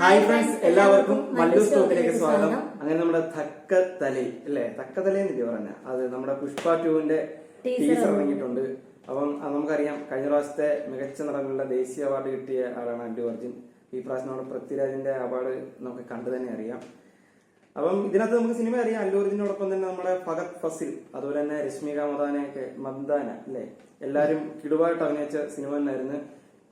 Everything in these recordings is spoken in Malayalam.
ഹായ് ഫ്രണ്ട്സ്, എല്ലാവർക്കും മല്ലൂസ് ടോക്കിലേക്ക് സ്വാഗതം. അങ്ങനെ നമ്മുടെ തക്കത്തലൈ അല്ലേ, തക്കത്തലൈ എന്നിട്ട് പറഞ്ഞ അത് നമ്മുടെ പുഷ്പ 2-ന്റെ ടീസർ ഇറങ്ങിയിട്ടുണ്ട്. അപ്പം നമുക്കറിയാം, കഴിഞ്ഞ പ്രാവശ്യത്തെ മികച്ച നടനുള്ള ദേശീയ അവാർഡ് കിട്ടിയ ആളാണ് അല്ലു അർജുൻ. ഈ പ്രാവശ്യം നമ്മുടെ പൃഥ്വിരാജിന്റെ അവാർഡ് നമുക്ക് കണ്ടു തന്നെ അറിയാം. അപ്പം ഇതിനകത്ത് നമുക്ക് സിനിമ അറിയാം. അല്ലു അർജുനോടൊപ്പം തന്നെ നമ്മുടെ ഫഹദ് ഫസിൽ, അതുപോലെ തന്നെ രശ്മിക മന്ദാന അല്ലേ, എല്ലാരും കിടുവായിട്ട് അഭിനയിച്ച സിനിമ തന്നെയായിരുന്നു.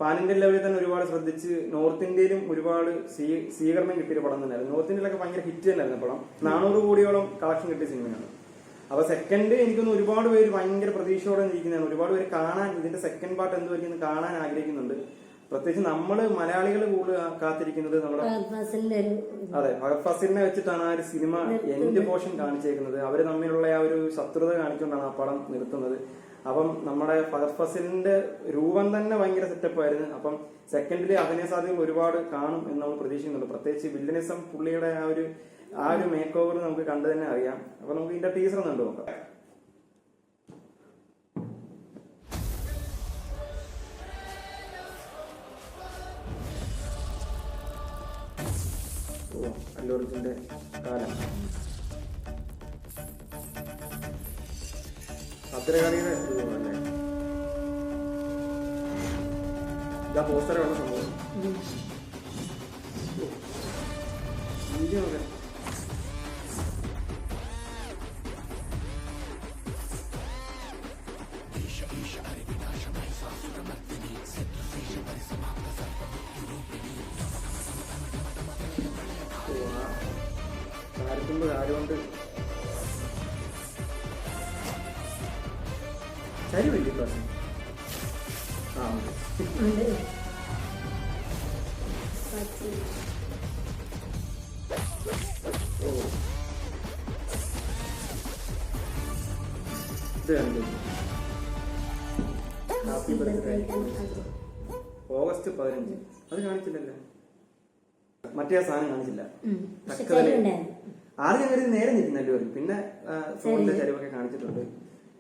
പാൻ ഇന്ത്യൻ ലെവലിൽ തന്നെ ഒരുപാട് ശ്രദ്ധിച്ച് നോർത്ത് ഇന്ത്യയിലും ഒരുപാട് സ്വീകരണം കിട്ടിയ പടം തന്നെയായിരുന്നു. നോർത്ത് ഇന്ത്യയിലൊക്കെ ഭയങ്കര ഹിറ്റ് തന്നെയായിരുന്നു പടം. 400 കോടിയോളം കളക്ഷൻ കിട്ടിയ സിനിമയാണ്. അപ്പൊ സെക്കൻഡ് എനിക്കൊന്ന് ഒരുപാട് പേര് ഭയങ്കര പ്രതീക്ഷയോടെ ഇരിക്കുന്നതാണ്. ഒരുപാട് പേര് കാണാൻ ഇതിന്റെ സെക്കൻഡ് പാർട്ട് എന്തുവരെയെന്ന് കാണാൻ ആഗ്രഹിക്കുന്നുണ്ട്. പ്രത്യേകിച്ച് നമ്മള് മലയാളികൾ കൂടുതൽ കാത്തിരിക്കുന്നത് നമ്മുടെ ഫഹദ് ഫസിലിനെ വെച്ചിട്ടാണ് ആ ഒരു സിനിമ എൻഡ് പോർഷൻ കാണിച്ചേക്കുന്നത്. അവര് തമ്മിലുള്ള ആ ഒരു ശത്രുത കാണിച്ചുകൊണ്ടാണ് ആ പടം നിർത്തുന്നത്. അപ്പം നമ്മുടെ ഫഹദ് ഫസിലിന്റെ രൂപം തന്നെ ഭയങ്കര സെറ്റപ്പ് ആയിരുന്നു. അപ്പം സെക്കൻഡില് അഭിനയ സാധ്യതകൾ ഒരുപാട് കാണും എന്ന് നമ്മൾ പ്രതീക്ഷിക്കുന്നുണ്ട്. പ്രത്യേകിച്ച് വില്ലനിസം പുള്ളിയുടെ ആ ഒരു മേക്ക് ഓവർ നമുക്ക് കണ്ടു തന്നെ അറിയാം. അപ്പൊ നമുക്ക് ഇതിന്റെ ടീസർ ഒന്ന് കണ്ടു നോക്കാം. അല്ലു അർജുന്റെ കാലം, ഭദ്രകാളിയുടെ രൂപമല്ലേ ഇതാ പോസ്റ്ററുള്ള സംഭവം. ആർക്കുമ്പോൾ ആരുകൊണ്ട് ചരിവില്ലേ പ്രശ്നം? Happy birthday August 15. അത് കാണിച്ചില്ലല്ലേ, മറ്റേ ആ സാധനം കാണിച്ചില്ല. ആദ്യം ഞങ്ങൾ നേരെ നിൽക്കുന്നല്ലോ, പിന്നെ ഫോണിന്റെ ചരിവൊക്കെ കാണിച്ചിട്ടുണ്ട്.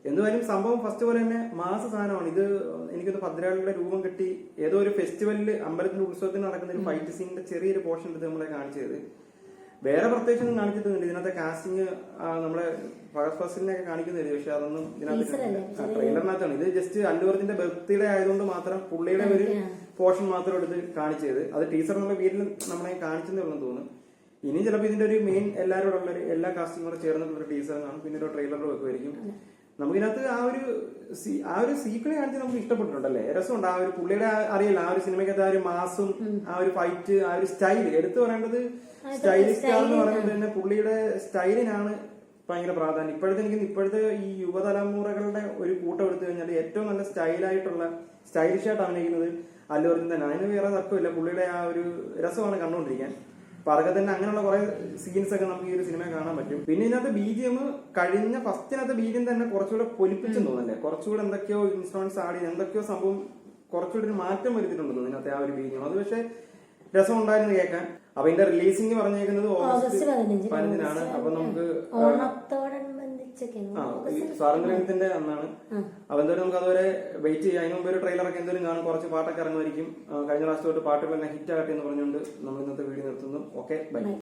എന്തുവായാലും സംഭവം ഫസ്റ്റ് പോലെ തന്നെ മാസ സാധനമാണ് ഇത്. എനിക്കൊന്ന് ഭദ്രകാളിയുടെ രൂപം കെട്ടി ഏതോ ഒരു ഫെസ്റ്റിവലില്, അമ്പലത്തിന്റെ ഉത്സവത്തിന് നടക്കുന്ന ഒരു ഫൈറ്റ് സീനിന്റെ ചെറിയൊരു പോർഷൻ എടുത്ത് നമ്മളെ കാണിച്ചത്. വേറെ പ്രത്യേകിച്ചൊന്നും കാണിച്ചിട്ടൊന്നുമില്ല. ഇതിനകത്തെ കാസ്റ്റിംഗ് നമ്മളെ ഫഹദ് ഫസിലിനെയൊക്കെ കാണിക്കുന്നില്ല, പക്ഷെ അതൊന്നും ഇതിനകത്ത് ട്രെയിലറിനകത്താണ്. ഇത് ജസ്റ്റ് അല്ലു അർജുന്റെ ബർത്ത്ഡേ ആയതുകൊണ്ട് മാത്രം പുള്ളിയുടെ ഒരു പോർഷൻ മാത്രം എടുത്ത് കാണിച്ചത്. അത് ടീച്ചർ നമ്മുടെ വീട്ടിൽ നമ്മളെ കാണിച്ചെന്നേ ഉള്ളൂ തോന്നുന്നു. ഇനി ചിലപ്പോൾ ഇതിന്റെ ഒരു മെയിൻ എല്ലാവരോടുള്ള എല്ലാ കാസ്റ്റിംഗ് കൂടെ ചേർന്നിട്ടുള്ള ഒരു ടീച്ചർ കാണും, പിന്നെ ഒരു ട്രെയിലർ വെക്കുമായിരിക്കും. നമുക്കിതിനകത്ത് ആ ഒരു സീക്വൽ കാണിച്ച് നമുക്ക് ഇഷ്ടപ്പെട്ടിട്ടുണ്ടല്ലേ, രസമുണ്ട്. ആ ഒരു പുള്ളിയുടെ അറിയില്ല, ആ ഒരു സിനിമയ്ക്കകത്ത് ആ ഒരു മാസും ആ ഒരു ഫൈറ്റ്, ആ ഒരു സ്റ്റൈല് എടുത്തു പറയേണ്ടത് സ്റ്റൈലിസ്റ്റ് എന്ന് പറയുന്നത് തന്നെ പുള്ളിയുടെ സ്റ്റൈലിനാണ് ഭയങ്കര പ്രാധാന്യം. ഇപ്പോഴത്തെ ഈ യുവതലമുറകളുടെ ഒരു കൂട്ടം എടുത്തു കഴിഞ്ഞാൽ ഏറ്റവും നല്ല സ്റ്റൈലിഷായിട്ട് അഭിനയിക്കുന്നത് അല്ലു അർജുൻ തന്നെ. അതിന് വേറെ തർക്കമില്ല. പുള്ളിയുടെ ആ ഒരു രസമാണ് കണ്ടുകൊണ്ടിരിക്കാൻ. അപ്പൊ അതൊക്കെ തന്നെ അങ്ങനെയുള്ള കുറെ സീൻസ് ഒക്കെ നമുക്ക് ഈ ഒരു സിനിമ കാണാൻ പറ്റും. പിന്നെ ഇതിനകത്ത് BGM കഴിഞ്ഞ ഫസ്റ്റിനകത്ത് BGM തന്നെ കുറച്ചുകൂടെ പൊലിപ്പിച്ചെന്ന് തോന്നല്ലേ, കുറച്ചുകൂടെ എന്തൊക്കെയോ ഇൻസ്ട്രുമെന്റ്സ് ആടി എന്തൊക്കെയോ സംഭവം കുറച്ചുകൂടെ ഒരു മാറ്റം വരുത്തിയിട്ടുണ്ടെന്ന് ഇതിനകത്തെ ആ ഒരു BGM. അത് പക്ഷെ രസം ഉണ്ടായിരുന്നു കേൾക്കാൻ. അപ്പൊ ഇതിന്റെ റിലീസിംഗ് പറഞ്ഞേക്കുന്നത് ഓഗസ്റ്റ് 15-നാണ്. അപ്പൊ നമുക്ക് സ്വാതന്ത്ര്യദിനത്തിന്റെ അന്നാണ്. അപ്പൊ എന്തായാലും നമുക്ക് അതുവരെ വെയിറ്റ് ചെയ്യാം. അതിന് മുമ്പ് ഒരു ട്രെയിലറൊക്കെ എന്തെങ്കിലും കാണും, കുറച്ച് പാട്ടൊക്കെ ഇറങ്ങുമായിരിക്കും. കഴിഞ്ഞ പ്രാവശ്യത്തോട്ട് പാട്ടുകളെല്ലാം ഹിറ്റ് ആകട്ടെ എന്ന് പറഞ്ഞുകൊണ്ട് നമ്മൾ ഇന്നത്തെ വീഡിയോ നിർത്തുന്നു. Okay, by.